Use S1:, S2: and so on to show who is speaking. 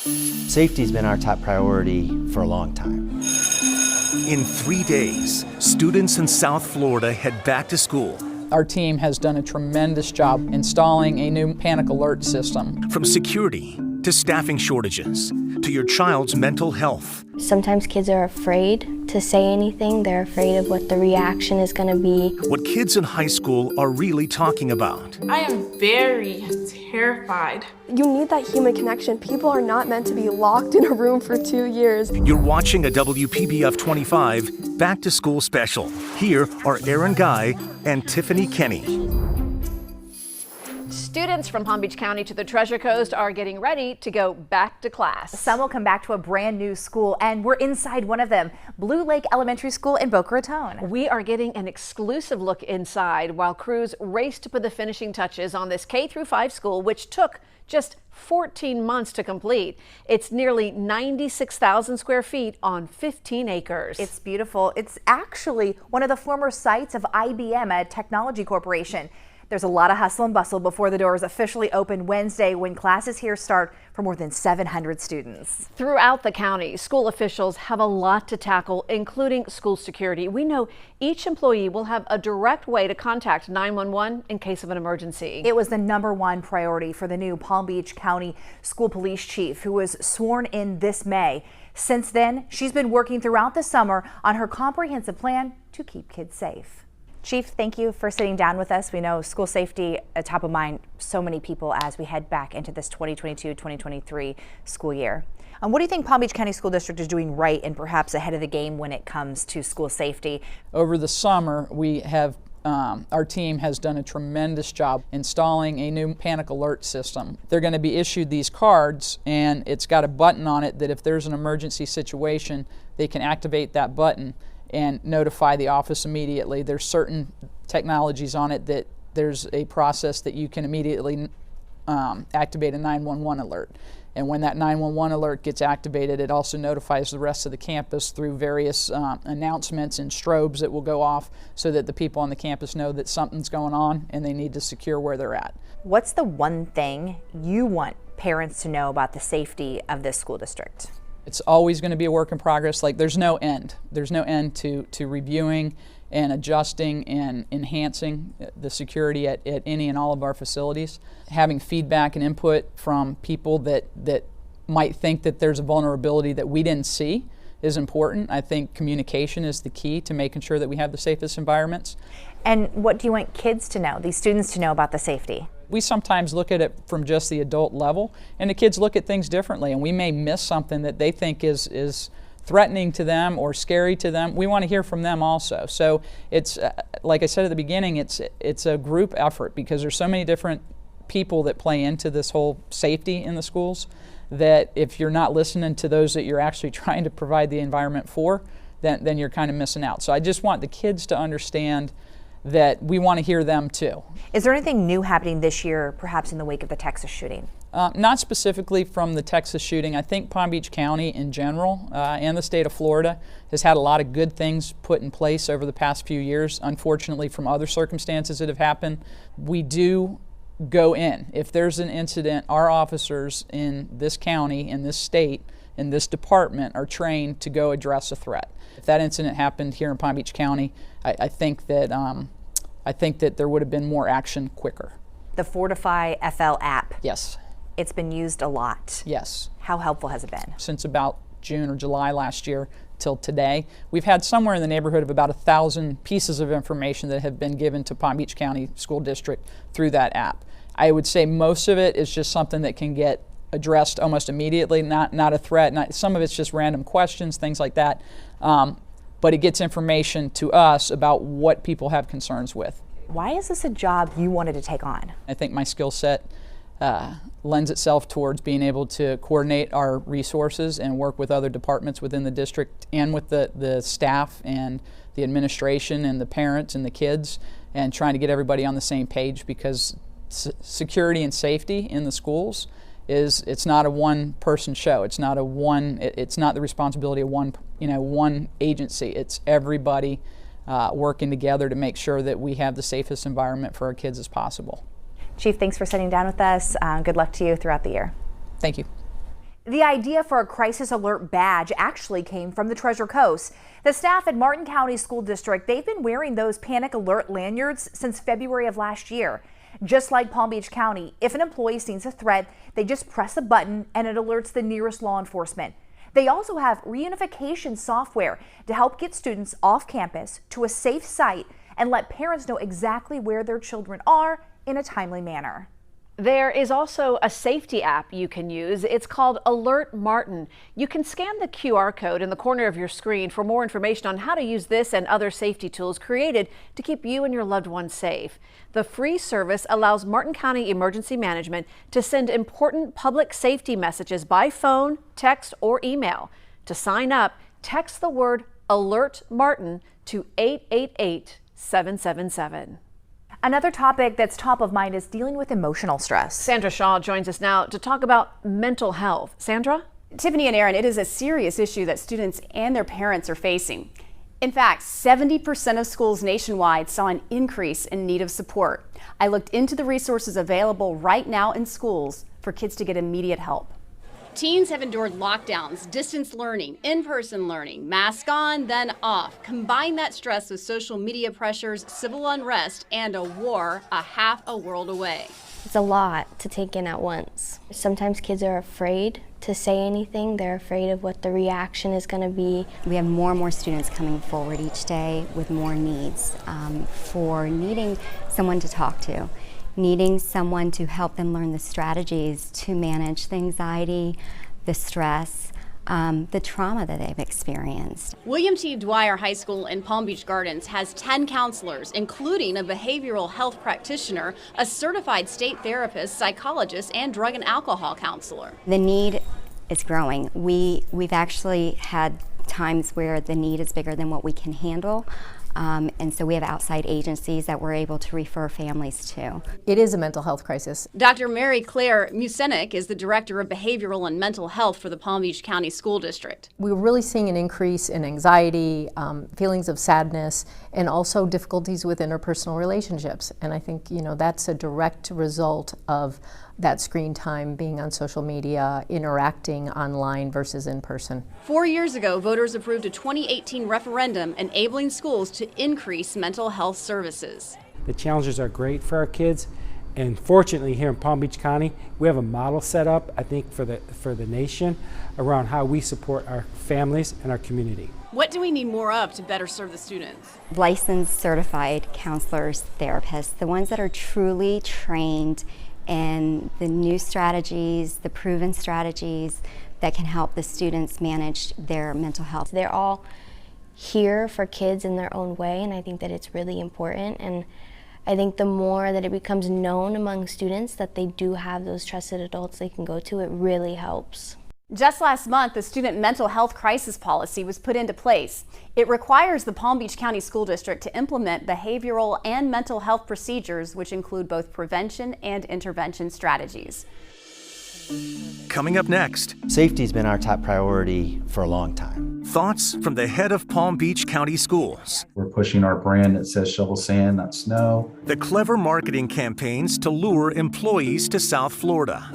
S1: Safety's been our top priority for a long time.
S2: In 3 days, students in South Florida head back to school.
S3: Our team has done a tremendous job installing a new panic alert system.
S2: From security to staffing shortages to your child's mental health.
S4: Sometimes kids are afraid to say anything. They're afraid of what the reaction is going to be.
S2: What kids in high school are really talking about.
S5: I am very terrified.
S6: You need that human connection. People are not meant to be locked in a room for 2 years.
S2: You're watching a WPBF 25 Back to School special. Here are Aaron Guy and Tiffany Kenny.
S7: Students from Palm Beach County to the Treasure Coast are getting ready to go back to class.
S8: Some will come back to a brand new school, and we're inside one of them, Blue Lake Elementary School in Boca Raton.
S7: We are getting an exclusive look inside while crews race to put the finishing touches on this K-5 school, which took just 14 months to complete. It's nearly 96,000 square feet on 15 acres.
S8: It's beautiful. It's actually one of the former sites of IBM, a technology corporation. There's a lot of hustle and bustle before the doors officially open Wednesday when classes here start for more than 700 students.
S7: Throughout the county, school officials have a lot to tackle, including school security. We know each employee will have a direct way to contact 911 in case of an emergency.
S8: It was the #1 priority for the new Palm Beach County School Police Chief, who was sworn in this May. Since then, she's been working throughout the summer on her comprehensive plan to keep kids safe. Chief, thank you for sitting down with us. We know school safety is top of mind so many people as we head back into this 2022-2023 school year. What do you think Palm Beach County School District is doing right and perhaps ahead of the game when it comes to school safety?
S3: Over the summer, we have our team has done a tremendous job installing a new panic alert system. They're going to be issued these cards, and it's got a button on it that if there's an emergency situation, they can activate that button and notify the office immediately. There's certain technologies on it that there's a process that you can immediately activate a 911 alert. And when that 911 alert gets activated, it also notifies the rest of the campus through various announcements and strobes that will go off so that the people on the campus know that something's going on and they need to secure where they're at.
S8: What's the one thing you want parents to know about the safety of this school district?
S3: It's always going to be a work in progress. Like, there's no end. There's no end to reviewing and adjusting and enhancing the security at any and all of our facilities. Having feedback and input from people that might think that there's a vulnerability that we didn't see is important. I think communication is the key to making sure that we have the safest environments.
S8: And what do you want kids to know, these students to know about the safety?
S3: We sometimes look at it from just the adult level, and the kids look at things differently, and we may miss something that they think is threatening to them or scary to them. We want to hear from them also. So it's, like I said at the beginning, it's a group effort because there's so many different people that play into this whole safety in the schools that if you're not listening to those that you're actually trying to provide the environment for, then you're kind of missing out. So I just want the kids to understand that we want to hear them too.
S8: Is there anything new happening this year, perhaps in the wake of the Texas shooting?
S3: Not specifically from the Texas shooting. I think Palm Beach County in general and the state of Florida has had a lot of good things put in place over the past few years. Unfortunately, from other circumstances that have happened, we do go in. If there's an incident, our officers in this county, in this state, in this department are trained to go address a threat. If that incident happened here in Palm Beach County, I think that there would have been more action quicker.
S8: The Fortify FL app.
S3: Yes.
S8: It's been used a lot.
S3: Yes.
S8: How helpful has it been?
S3: Since about June or July last year till today, we've had somewhere in the neighborhood of about 1,000 pieces of information that have been given to Palm Beach County School District through that app. I would say most of it is just something that can get addressed almost immediately, not a threat. Some of it's just random questions, things like that. But it gets information to us about what people have concerns with.
S8: Why is this a job you wanted to take on?
S3: I think my skill set lends itself towards being able to coordinate our resources and work with other departments within the district and with the staff and the administration and the parents and the kids, and trying to get everybody on the same page, because security and safety in the schools it's not a one-person show. It's not the responsibility of one agency. It's everybody working together to make sure that we have the safest environment for our kids as possible.
S8: Chief, thanks for sitting down with us. Good luck to you throughout the year.
S3: Thank you.
S8: The idea for a crisis alert badge actually came from the Treasure Coast. The staff at Martin County School District, they've been wearing those panic alert lanyards since February of last year. Just like Palm Beach County, if an employee sees a threat, they just press a button and it alerts the nearest law enforcement. They also have reunification software to help get students off campus to a safe site and let parents know exactly where their children are in a timely manner.
S7: There is also a safety app you can use. It's called Alert Martin. You can scan the QR code in the corner of your screen for more information on how to use this and other safety tools created to keep you and your loved ones safe. The free service allows Martin County Emergency Management to send important public safety messages by phone, text, or email. To sign up, text the word Alert Martin to 888-777.
S8: Another topic that's top of mind is dealing with emotional stress.
S7: Sandra Shaw joins us now to talk about mental health. Sandra?
S9: Tiffany and Aaron, it is a serious issue that students and their parents are facing. In fact, 70% of schools nationwide saw an increase in need of support. I looked into the resources available right now in schools for kids to get immediate help.
S10: Teens have endured lockdowns, distance learning, in-person learning, mask on, then off. Combine that stress with social media pressures, civil unrest, and a war half a world away.
S4: It's a lot to take in at once. Sometimes kids are afraid to say anything. They're afraid of what the reaction is going to be.
S11: We have more and more students coming forward each day with more needs for needing someone to talk to, needing someone to help them learn the strategies to manage the anxiety, the stress, the trauma that they've experienced.
S10: William T. Dwyer High School in Palm Beach Gardens has 10 counselors, including a behavioral health practitioner, a certified state therapist, psychologist, and drug and alcohol counselor.
S11: The need is growing. We've actually had times where the need is bigger than what we can handle. And so we have outside agencies that we're able to refer families to.
S12: It is a mental health crisis.
S10: Dr. Mary Claire Musenik is the Director of Behavioral and Mental Health for the Palm Beach County School District.
S12: We're really seeing an increase in anxiety, feelings of sadness, and also difficulties with interpersonal relationships. And I think, that's a direct result of that screen time, being on social media, interacting online versus in person.
S10: 4 years ago, voters approved a 2018 referendum enabling schools to increase mental health services.
S13: The challenges are great for our kids, and fortunately here in Palm Beach County, we have a model set up, I think, for the nation around how we support our families and our community.
S10: What do we need more of to better serve the students?
S11: Licensed, certified counselors, therapists, the ones that are truly trained in the new strategies, the proven strategies that can help the students manage their mental health.
S4: They're all here for kids in their own way, and I think that it's really important. And I think the more that it becomes known among students that they do have those trusted adults they can go to, it really helps.
S9: Just last month, the Student Mental Health Crisis Policy was put into place. It requires the Palm Beach County School District to implement behavioral and mental health procedures, which include both prevention and intervention strategies.
S2: Coming up next,
S1: Safety's been our top priority for a long time.
S2: thoughts from the head of Palm Beach County Schools.
S14: We're pushing our brand that says shovel sand, not snow.
S2: The clever marketing campaigns to lure employees to South Florida.